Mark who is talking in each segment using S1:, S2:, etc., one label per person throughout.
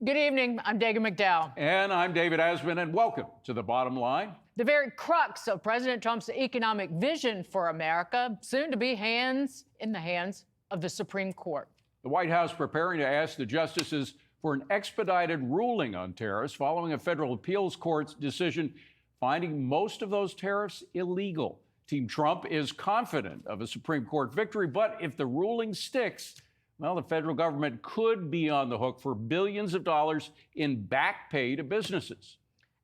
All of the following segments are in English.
S1: Good evening. I'm Dagan McDowell.
S2: And I'm David Asman, and welcome to The Bottom Line.
S1: The very crux of President Trump's economic vision for America, soon to be in the hands of the Supreme Court.
S2: The White House preparing to ask the justices for an expedited ruling on tariffs following a federal appeals court's decision finding most of those tariffs illegal. Team Trump is confident of a Supreme Court victory, but if the ruling sticks, well, the federal government could be on the hook for billions of dollars in back pay to businesses.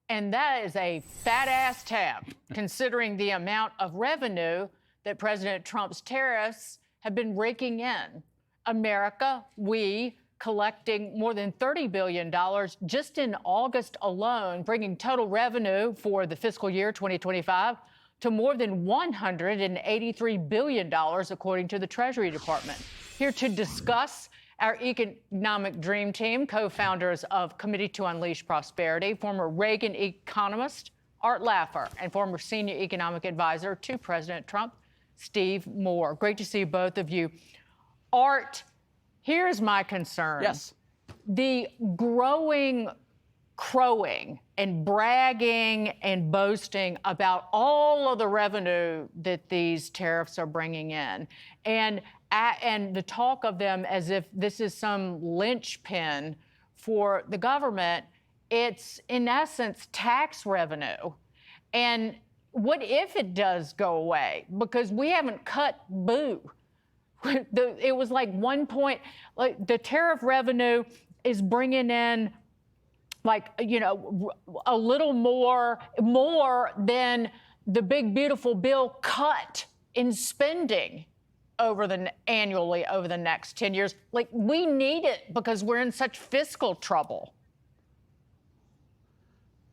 S1: And that is a fat-ass tab, considering the amount of revenue that President Trump's tariffs have been raking in. America, we, collecting more than $30 billion just in August alone, bringing total revenue for the fiscal year 2025 to more than $183 billion, according to the Treasury Department. Here to discuss our economic dream team, co-founders of Committee to Unleash Prosperity, former Reagan economist Art Laffer, and former senior economic advisor to President Trump, Steve Moore. Great to see both of you. Art, here's my concern.
S2: Yes.
S1: The growing crowing and bragging and boasting about all of the revenue that these tariffs are bringing in, and the talk of them as if this is some linchpin for the government. It's, in essence, tax revenue. And what if it does go away? Because we haven't cut boo. It was like 1 point, like the tariff revenue is bringing in a little more than the big beautiful bill cut in spending annually over the next 10 years. Like, we need it because we're in such fiscal trouble.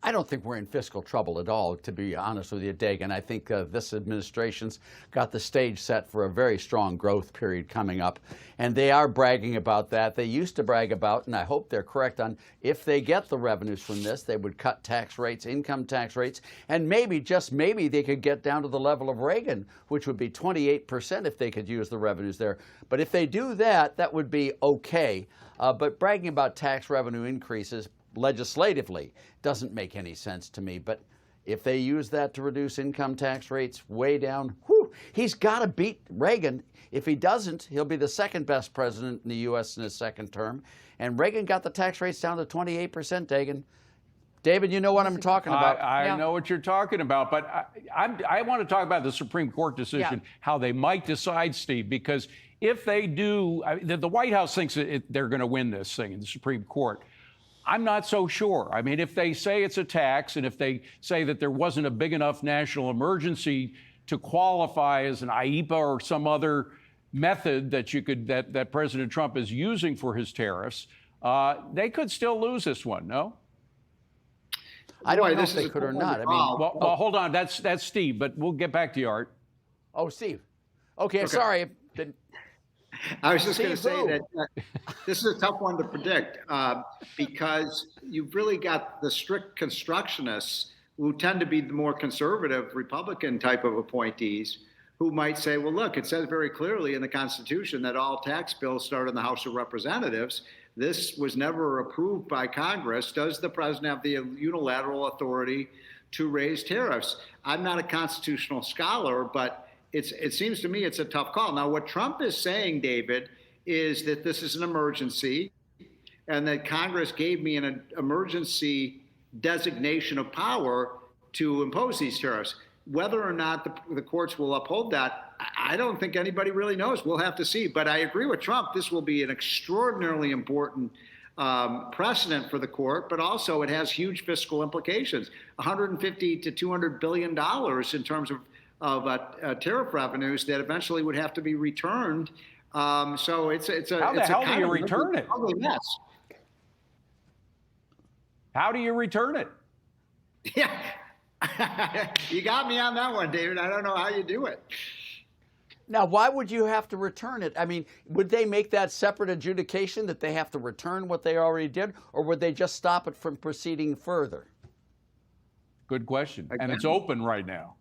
S3: I don't think we're in fiscal trouble at all, to be honest with you, Dagan. I think this administration's got the stage set for a very strong growth period coming up, and they are bragging about that. They used to brag about, and I hope they're correct on, if they get the revenues from this, they would cut tax rates, income tax rates, and maybe, just maybe, they could get down to the level of Reagan, which would be 28% if they could use the revenues there. But if they do that, that would be okay. But bragging about tax revenue increases legislatively doesn't make any sense to me. But if they use that to reduce income tax rates way down, he's got to beat Reagan. If he doesn't, he'll be the second best president in the U.S. in his second term. And Reagan got the tax rates down to 28%, Dagan. David, you know what I'm talking about.
S2: I know what you're talking about, but I want to talk about the Supreme Court decision, how they might decide, Steve, because if they do, the White House thinks they're going to win this thing in the Supreme Court. I'm not so sure. I mean, if they say it's a tax, and if they say that there wasn't a big enough national emergency to qualify as an IEPA or some other method that President Trump is using for his tariffs, they could still lose this one, no?
S3: I don't know if they could or not. I mean,
S2: well, hold on. That's Steve, but we'll get back to you, Art.
S3: Oh, Steve. Okay. Sorry.
S4: I was just going to say that this is a tough one to predict because you've really got the strict constructionists who tend to be the more conservative Republican type of appointees who might say, well, look, it says very clearly in the Constitution that all tax bills start in the House of Representatives. This was never approved by Congress. Does the president have the unilateral authority to raise tariffs? I'm not a constitutional scholar, but it seems to me it's a tough call. Now, what Trump is saying, David, is that this is an emergency and that Congress gave me an emergency designation of power to impose these tariffs. Whether or not the courts will uphold that, I don't think anybody really knows. We'll have to see. But I agree with Trump. This will be an extraordinarily important precedent for the court, but also it has huge fiscal implications. $150 to $200 billion in terms of tariff revenues that eventually would have to be returned. So it's a
S2: how the hell do you return it?
S4: Mess.
S2: How do you return it?
S4: Yeah, you got me on that one, David. I don't know how you do it.
S3: Now, why would you have to return it? I mean, would they make that separate adjudication that they have to return what they already did, or would they just stop it from proceeding further?
S2: Good question. Again. And it's open right now.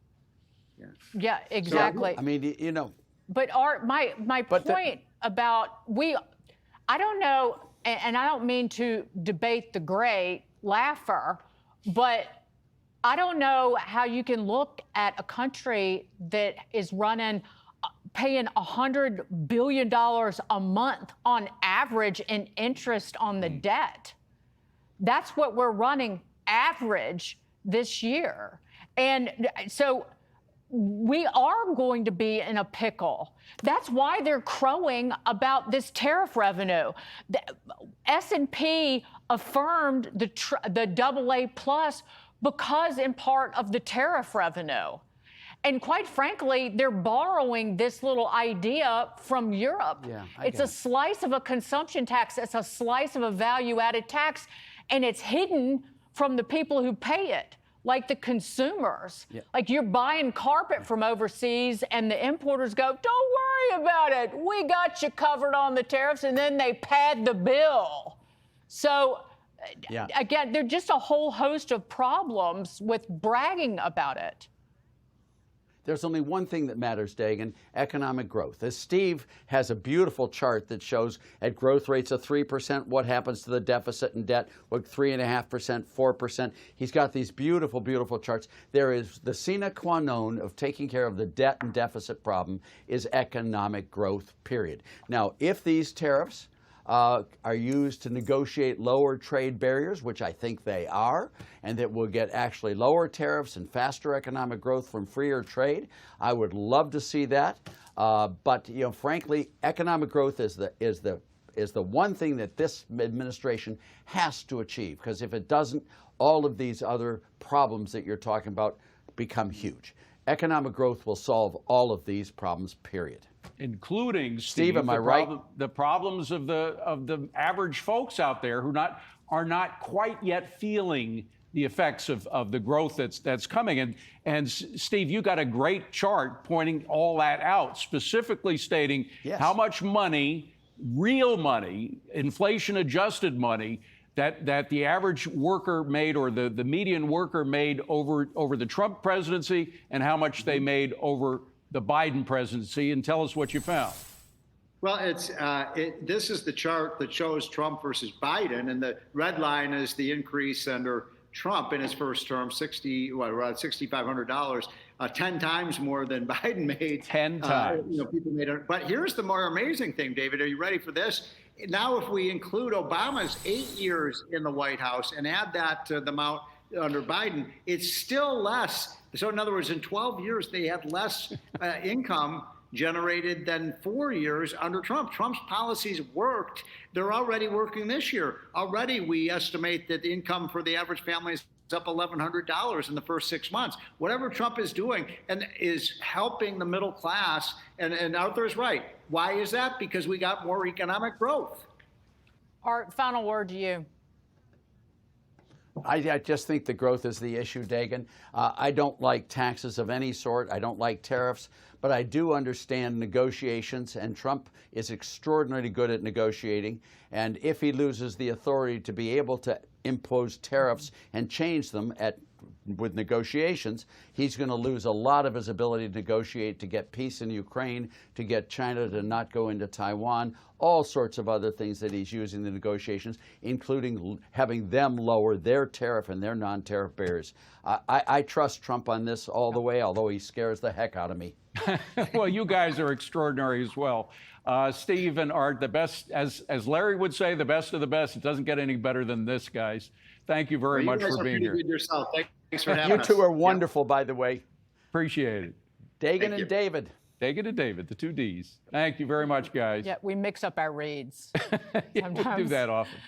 S1: Yeah, exactly.
S3: So, I mean, you know.
S1: But Art, my point about I don't know. and I don't mean to debate the great Laffer, but I don't know how you can look at a country that is paying $100 billion a month on average in interest on the debt. That's what we're running average this year. And so we are going to be in a pickle. That's why they're crowing about this tariff revenue. The S&P affirmed the AA plus because in part of the tariff revenue. And quite frankly, they're borrowing this little idea from Europe.
S3: Yeah,
S1: it's a slice of a consumption tax. It's a slice of a value-added tax, and it's hidden from the people who pay it, like the consumers. Yeah. Like you're buying carpet from overseas, and the importers go, "Don't worry about it. We got you covered on the tariffs," and then they pad the bill. So, again, there's just a whole host of problems with bragging about it.
S3: There's only one thing that matters, Dagan, economic growth. As Steve has a beautiful chart that shows at growth rates of 3%, what happens to the deficit and debt, what 3.5%, 4%. He's got these beautiful, beautiful charts. There is the sine qua non of taking care of the debt and deficit problem is economic growth, period. Now, if these tariffs are used to negotiate lower trade barriers, which I think they are, and that we'll get actually lower tariffs and faster economic growth from freer trade. I would love to see that, but frankly, economic growth is the one thing that this administration has to achieve, because if it doesn't, all of these other problems that you're talking about become huge. Economic growth will solve all of these problems, period.
S2: Including,
S3: Steve, am I right?
S2: The problems of the average folks out there who are not quite yet feeling the effects of the growth that's coming. And Steve, you got a great chart pointing all that out, specifically stating how much money, real money, inflation-adjusted money, that the average worker made, or the median worker made over the Trump presidency, and how much they made over the Biden presidency. And tell us what you found.
S4: Well, this is the chart that shows Trump versus Biden, and the red line is the increase under Trump in his first term, around $6,500, 10 times more than Biden made. 10 times. People made it. But here's the more amazing thing, David. Are you ready for this? Now, if we include Obama's 8 years in the White House and add that to the amount under Biden, it's still less. So in other words, in 12 years, they had less income generated than 4 years under Trump. Trump's policies worked. They're already working this year. Already, we estimate that the income for the average family is up $1,100 in the first 6 months. Whatever Trump is doing and is helping the middle class, and Arthur's right. Why is that? Because we got more economic growth.
S1: Art, final word to you.
S3: I just think the growth is the issue, Dagan. I don't like taxes of any sort. I don't like tariffs, but I do understand negotiations, and Trump is extraordinarily good at negotiating. And if he loses the authority to be able to impose tariffs and change them with negotiations, he's going to lose a lot of his ability to negotiate, to get peace in Ukraine, to get China to not go into Taiwan, all sorts of other things that he's using the negotiations, including having them lower their tariff and their non-tariff barriers. I trust Trump on this all the way, although he scares the heck out of me.
S2: Well, you guys are extraordinary as well. Steve and Art, the best, as Larry would say, the best of the best. It doesn't get any better than this, guys. Thank you very much for being here.
S4: Yourself. Thanks for having us.
S3: You two are wonderful, by the way.
S2: Appreciate it.
S3: Dagan and David.
S2: Dagan and David, the two Ds. Thank you very much, guys.
S1: Yeah, we mix up our reads.
S2: Yeah, we do that often.